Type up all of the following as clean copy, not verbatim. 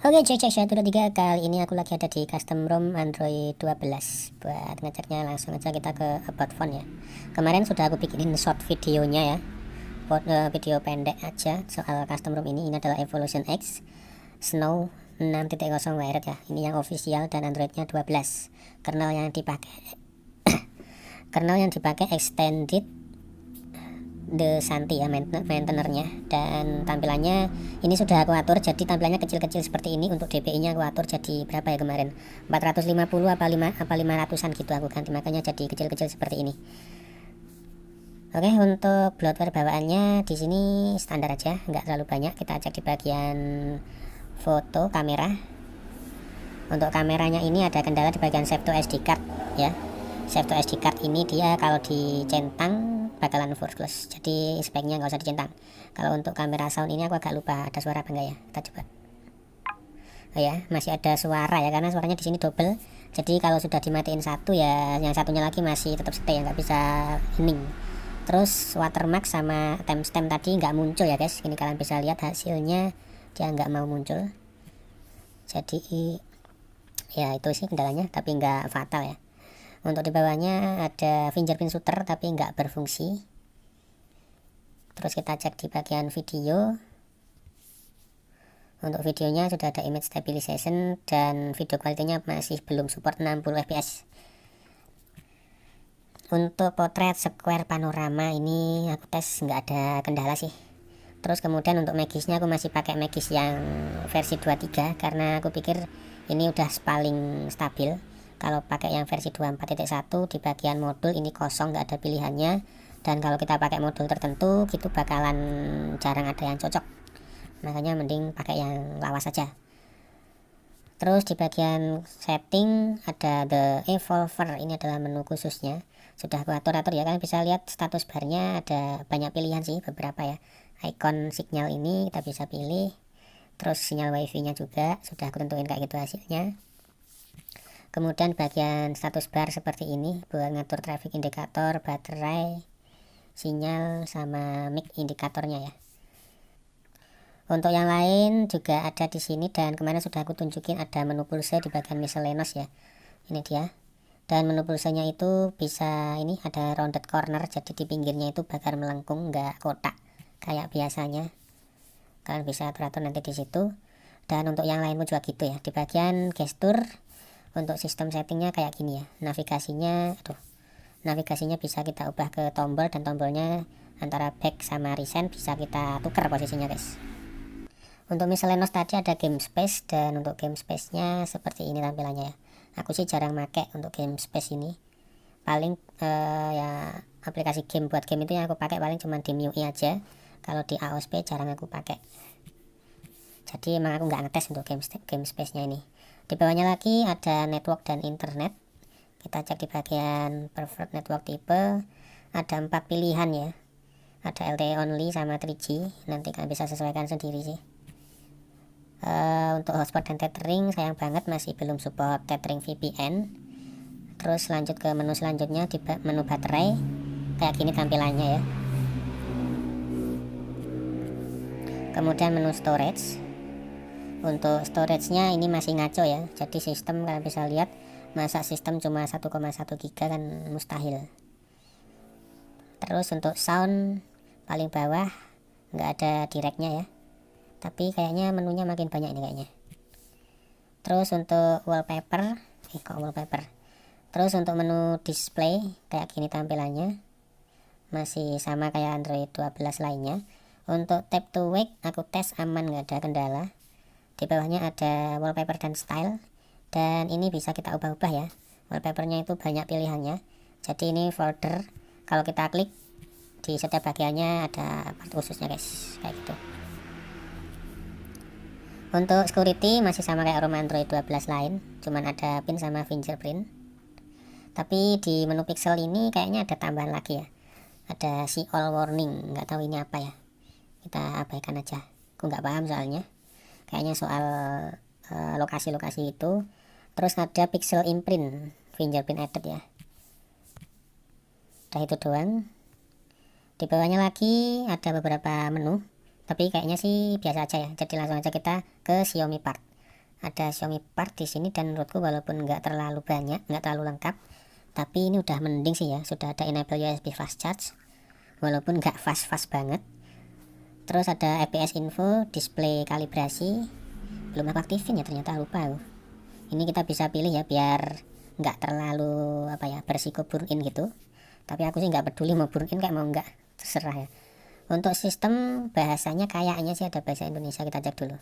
Oke, cek cek 1 2 3. Kali ini aku lagi ada di custom ROM Android 12. Buat ngeceknya langsung aja kita ke about phone ya. Kemarin sudah aku bikinin short videonya ya. Video pendek aja soal custom ROM ini. Ini adalah Evolution X Snow 6.0 Wired ya. Ini yang official dan Androidnya 12. Kernel yang dipakai extended The Santi ya, maintainernya. Dan tampilannya ini sudah aku atur, jadi tampilannya kecil-kecil seperti ini. Untuk DPI nya aku atur jadi berapa ya kemarin, 450 apa 500an gitu aku ganti, makanya jadi kecil-kecil seperti ini. Oke, untuk bloatware bawaannya di sini standar aja, nggak terlalu banyak. Kita cek di bagian foto kamera. Untuk kameranya ini ada kendala di bagian save to SD card ya. Save to SD card ini dia kalau dicentang bakalan full close, jadi speknya nggak usah dicentang. Kalau untuk kamera sound ini aku agak lupa ada suara apa enggak ya, kita coba. Oh ya, masih ada suara ya, karena suaranya di sini double. Jadi kalau sudah dimatiin satu ya, yang satunya lagi masih tetap stay ya, nggak bisa hening. Terus watermark sama timestamp tadi nggak muncul ya guys. Ini kalian bisa lihat hasilnya, dia nggak mau muncul. Jadi ya itu sih kendalanya, tapi nggak fatal ya. Untuk di bawahnya ada fingerprint shooter tapi nggak berfungsi. Terus kita cek di bagian video. Untuk videonya sudah ada image stabilization dan video kualitinya masih belum support 60 fps. Untuk potret square panorama ini aku tes nggak ada kendala sih. Terus kemudian untuk Magis-nya aku masih pakai Magis yang versi 23 karena aku pikir ini udah paling stabil. Kalau pakai yang versi 24.1 di bagian modul ini kosong, nggak ada pilihannya. Dan kalau kita pakai modul tertentu gitu bakalan jarang ada yang cocok. Makanya mending pakai yang lawas saja. Terus di bagian setting ada the evolver, ini adalah menu khususnya. Sudah aku atur-atur ya, kalian bisa lihat status barnya ada banyak pilihan sih, beberapa ya. Icon sinyal ini kita bisa pilih. Terus sinyal wifi nya juga sudah aku tentuin kayak gitu hasilnya. Kemudian bagian status bar seperti ini buat ngatur traffic indikator, baterai, sinyal, sama mic indikatornya ya. Untuk yang lain juga ada di sini, dan kemarin sudah aku tunjukin ada menu pulsa di bagian miscellaneous ya. Ini dia. Dan menu pulsanya itu bisa, ini ada rounded corner, jadi di pinggirnya itu bakal melengkung, nggak kotak kayak biasanya. Kalian bisa atur nanti di situ. Dan untuk yang lain pun juga gitu ya. Di bagian gesture untuk sistem settingnya kayak gini ya. Navigasinya bisa kita ubah ke tombol, dan tombolnya antara back sama recent bisa kita tukar posisinya guys. Untuk miscellaneous tadi ada game space, dan untuk game space nya seperti ini tampilannya ya. Aku sih jarang make untuk game space ini. Paling ya aplikasi game buat game itu yang aku pakai paling cuma di MIUI aja. Kalau di AOSP jarang aku pakai. Jadi emang aku nggak ngetes untuk game space nya ini. Di bawahnya lagi ada network dan internet. Kita cek di bagian preferred network type. Ada 4 pilihan ya. Ada LTE only sama 3G. Nanti kalian bisa sesuaikan sendiri sih. Untuk hotspot dan tethering sayang banget masih belum support tethering VPN. Terus lanjut ke menu selanjutnya, di menu baterai kayak gini tampilannya ya. Kemudian menu storage. Untuk storage-nya ini masih ngaco ya. Jadi sistem kalian bisa lihat, masa sistem cuma 1,1 giga kan mustahil. Terus untuk sound paling bawah nggak ada directnya ya. Tapi kayaknya menunya makin banyak ini kayaknya. Terus untuk wallpaper, Terus untuk menu display kayak gini tampilannya. Masih sama kayak Android 12 lainnya. Untuk tap to wake aku tes aman, nggak ada kendala. Di bawahnya ada wallpaper dan style, dan ini bisa kita ubah-ubah ya. Wallpapernya itu banyak pilihannya. Jadi ini folder, kalau kita klik di setiap bagiannya ada part khususnya guys, kayak gitu. Untuk security masih sama kayak ROM Android 12 lain, cuman ada pin sama fingerprint. Tapi di menu pixel ini kayaknya ada tambahan lagi ya. Ada see all warning, nggak tahu ini apa ya. Kita abaikan aja. Aku nggak paham soalnya. Kayaknya soal lokasi-lokasi itu. Terus ada pixel imprint, fingerprint added ya. Udah itu doang. Di bawahnya lagi ada beberapa menu, tapi kayaknya sih biasa aja ya. Jadi langsung aja kita ke Xiaomi Part. ada Xiaomi part di sini, dan menurutku walaupun nggak terlalu banyak, nggak terlalu lengkap, tapi ini udah mending sih ya. Sudah ada enable USB fast charge walaupun nggak fast banget. Terus ada FPS info, display kalibrasi, belum aku aktifin ya, ternyata lupa aku. Ini kita bisa pilih ya biar nggak terlalu berisiko burn in gitu, tapi aku sih nggak peduli mau burn in kayak mau nggak, terserah ya. Untuk sistem bahasanya kayaknya sih ada bahasa Indonesia, kita cek dulu.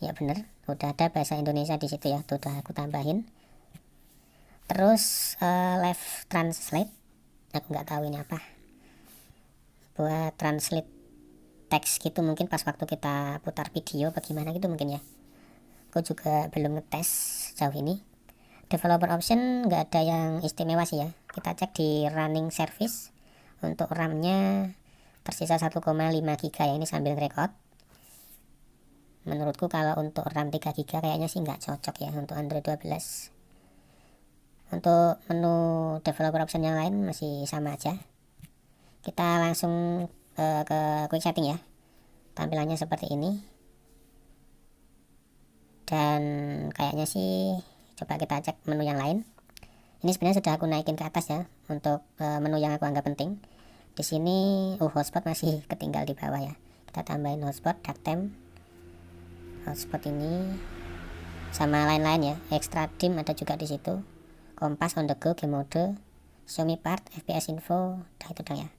Ya bener, udah ada bahasa Indonesia di situ ya, tuh udah aku tambahin. Terus live translate, aku nggak tahu ini apa, buat translate teks gitu mungkin pas waktu kita putar video bagaimana gitu mungkin ya. Aku juga belum ngetes jauh ini. Developer option nggak ada yang istimewa sih ya. Kita cek di running service. Untuk RAM-nya tersisa 1,5 GB ya, ini sambil record. Menurutku kalau untuk RAM 3 GB kayaknya sih nggak cocok ya untuk Android 12. Untuk menu developer option yang lain masih sama aja. Kita langsung ke quick setting ya. Tampilannya seperti ini. Dan kayaknya sih coba kita cek menu yang lain. Ini sebenarnya sudah aku naikin ke atas ya untuk menu yang aku anggap penting. Di sini hotspot masih ketinggal di bawah ya. Kita tambahin hotspot, dark theme, hotspot ini sama lain-lain ya. Extra dim ada juga di situ. Kompas, on the go, game mode, Xiaomi part, FPS info, udah itu dong ya.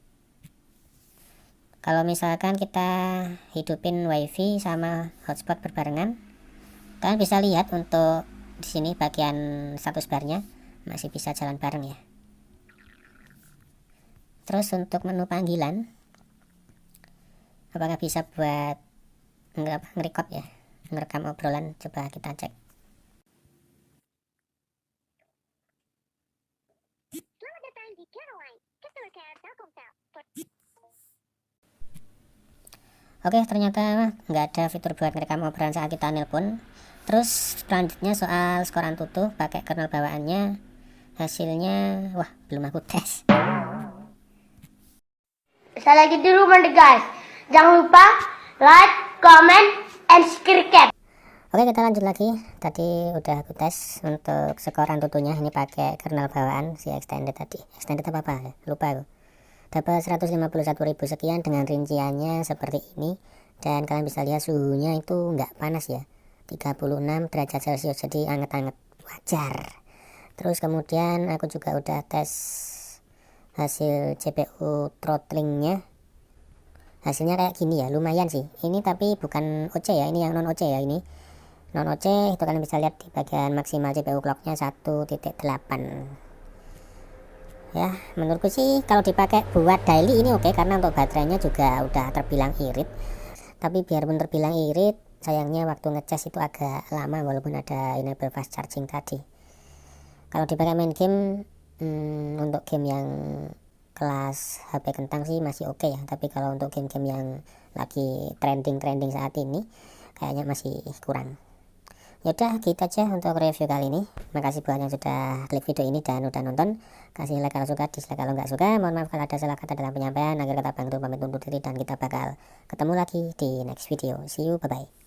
Kalau misalkan kita hidupin wifi sama hotspot berbarengan, kalian bisa lihat untuk di sini bagian status barnya masih bisa jalan bareng ya. Terus untuk menu panggilan, apakah bisa buat nge-record ya, ngerekam obrolan, coba kita cek. Selamat datang di Caroline, Customer Care Telkomsel. Oke, ternyata nggak ada fitur buat ngerekam obrolan saat kita nelpon. Terus selanjutnya soal skor Antutu pakai kernel bawaannya, hasilnya wah belum aku tes. Saya lagi di rumah nih guys. Jangan lupa like, comment, and subscribe. Oke, kita lanjut lagi. Tadi udah aku tes untuk skor Antutunya, ini pakai kernel bawaan si extended tadi. Extended apa ya? Lupa aku. Dapat 151.000 sekian dengan rinciannya seperti ini. Dan kalian bisa lihat suhunya itu nggak panas ya, 36 derajat celcius, jadi anget-anget, wajar. Terus kemudian aku juga udah tes hasil CPU throttlingnya. Hasilnya kayak gini ya, lumayan sih. Ini tapi bukan OC ya, ini yang non OC ya. Ini non OC itu kalian bisa lihat di bagian maksimal CPU clocknya 1.8 ya. Menurutku sih kalau dipakai buat daily ini oke, karena untuk baterainya juga udah terbilang irit. Tapi biarpun terbilang irit, sayangnya waktu ngecas itu agak lama walaupun ada enable fast charging tadi. Kalau dipakai main game, untuk game yang kelas HP kentang sih masih oke ya. Tapi kalau untuk game-game yang lagi trending saat ini kayaknya masih kurang. Yaudah gitu aja untuk review kali ini. Makasih buat yang sudah klik video ini dan udah nonton. Kasih like kalau suka, dislike kalau nggak suka. Mohon maaf kalau ada salah kata dalam penyampaian. Akhir kata Bang Tuh pamit undur diri dan kita bakal ketemu lagi di next video. See you, bye bye.